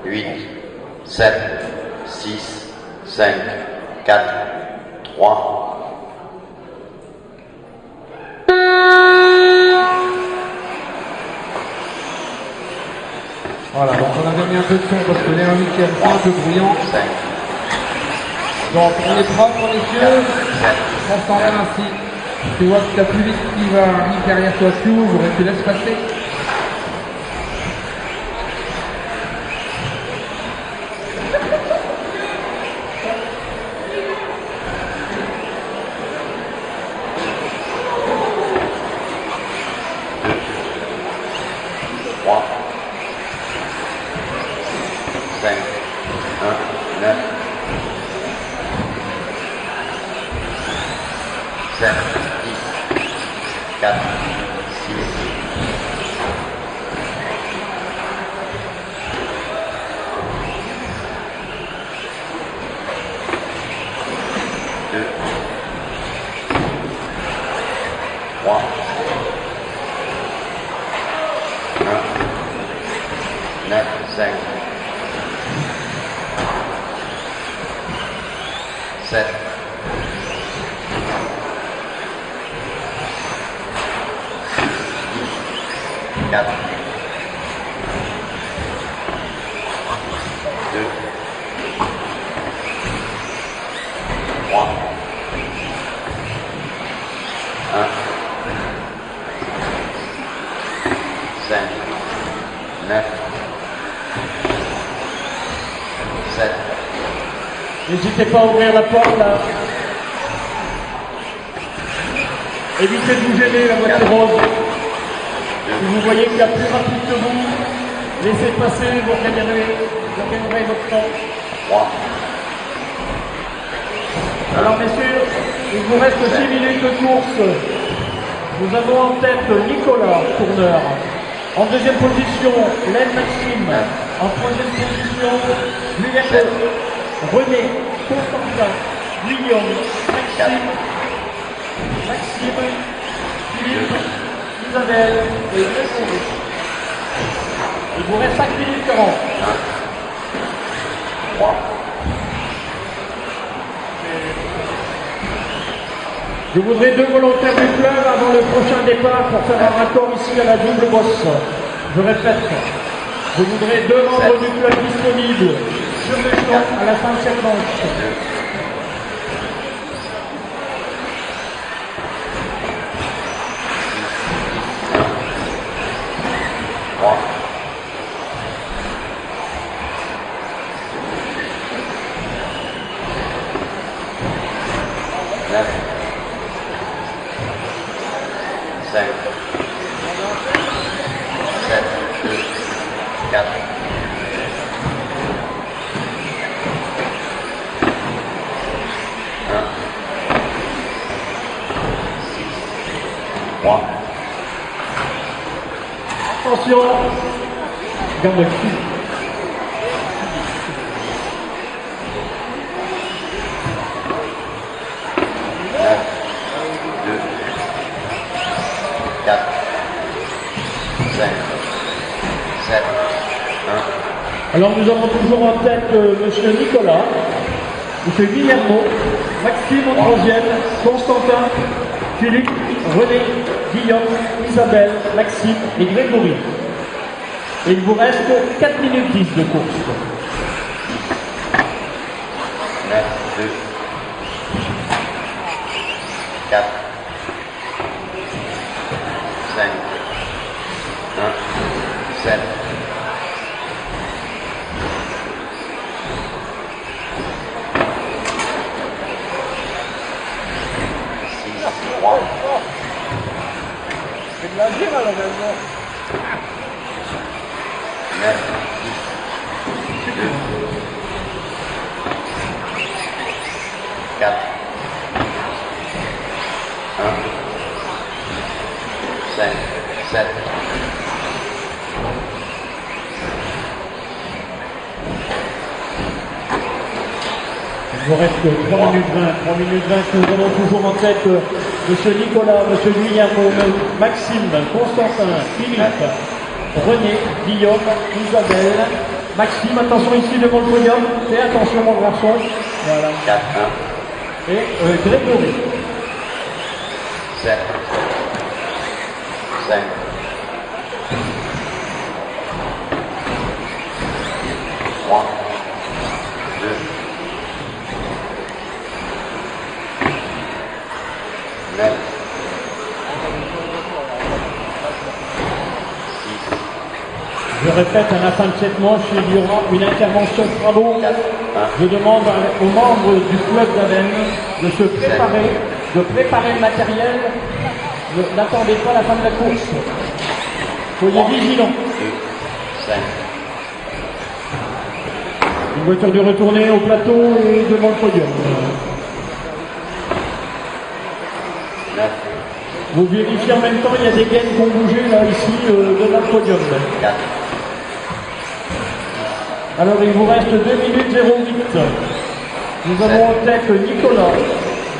8, 7, 6, 5, 4, 3. Voilà, donc on avait mis un peu de son parce que les 1/8, c'est un peu bruyant. 5. Donc on est propre, messieurs. On s'enlève ainsi. Tu vois que tu as plus vite qui va arriver derrière toi, tu ouvres et tu laisses passer. N'hésitez pas à ouvrir la porte là. Évitez de vous gêner, la voiture rose. Si vous voyez qu'il y a plus rapide que vous, laissez passer, vous gagnerez votre temps. Alors messieurs, il vous reste 6 minutes de course. Nous avons en tête Nicolas, tourneur. En deuxième position, Len Maxime. En troisième position, Guillermo, René, Constantin, Guillaume, Maxime, Philippe, Isabelle et Grégory. Il vous reste 5 minutes 40. 3. Je voudrais 2 volontaires du club avant le prochain départ pour faire un raccord ici à la double bosse. Je répète, je voudrais 2 membres du club disponibles sur le champ à la fin de cette manche. 3. 9. 5, 7, 2, 4, 1, 6, 3. Attention, garde le cul. 9, 2, 4, 5, 7, 1. Alors nous avons toujours en tête monsieur Nicolas, monsieur Guillermo, Maxime en troisième, Constantin, Philippe, René, Guillaume, Isabelle, Maxime et Grégory. Et il vous reste 4 minutes 10 de course. 9, 2, 4, 5, 1, 7. 3. C'est de la gym à l'engagement. 9, 10, 2, 4, 1, 5, 7. Il vous reste 3 minutes 20. 3 minutes 20 que nous avons toujours en tête monsieur Nicolas, monsieur Guillermo, Maxime, Constantin, Philippe, René, Guillaume, Isabelle Maxime, attention ici devant le podium. Fais attention mon garçon. Voilà. 4, Et Grégory. 1, 7, 5, 3, 2, 9, 6, Je répète, à la fin de cette manche, il y aura une intervention bravo. 4, 1, Je demande aux membres du club d'Aven de se préparer, de préparer le matériel. N'attendez pas la fin de la course. Soyez vigilants. 2, 5, Une voiture de retourner au plateau et devant le podium. 9, Vous vérifiez en même temps, il y a des gaines qui ont bougé là, ici, devant le podium. 4, Alors il vous reste 2 minutes 08. Nous avons en tête Nicolas,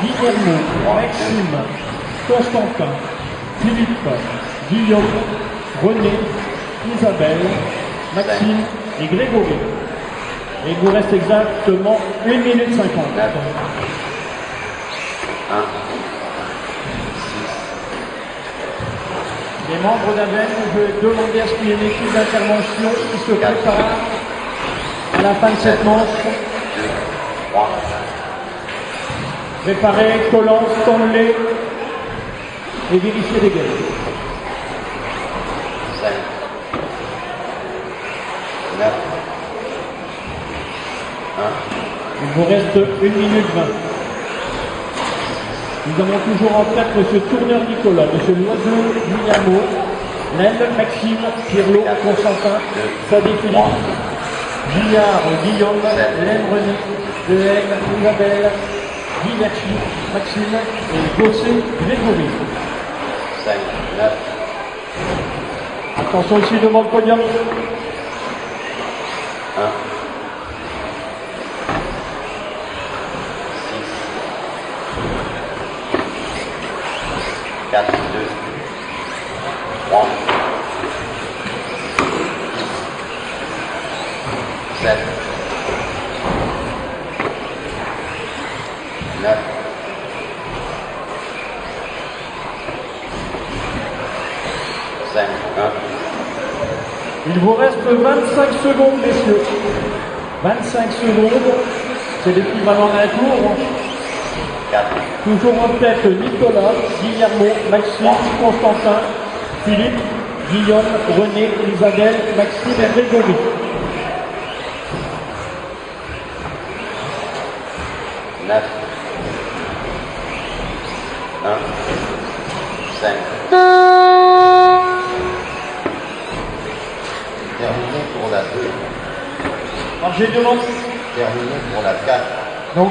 Guillermo, Maxime, Constantin, Philippe, Guillaume, René, Isabelle, Maxime et Grégory. Et il vous reste exactement 1 minute 50. 9, 1, 6, Les membres d'Aven, je vais demander à ce qu'il y ait une équipe d'intervention qui se prépare à la fin de cette manche. 2, 3, Préparez, collant, Stanley et vérifiez les gaines. 5, 9, 1, Il vous reste 1 minute 20. Nous avons toujours en tête M. Tourneur Nicolas, M. Loiseux Guillermo, Laine Maxime, Pirlo Constantin, Sadé Philippe, Gillard Guillaume, Laine René, Dehaene Isabelle, Guy Verchi, Maxime et Gossé Grégory. 5, 9, Attention ici devant le podium. 1, 6, 4, 2, 3, 7, 9, 5, 1, Il vous reste 25 secondes, messieurs. 25 secondes, c'est l'équivalent d'un tour. 4, Toujours en tête Nicolas, Guillermo, Maxime, Constantin, Philippe, Guillaume, René, Isabelle, Maxime et Grégory. 9, 1, 5. Terminé pour la 2. Alors j'ai demandé. Terminé pour la 4. Donc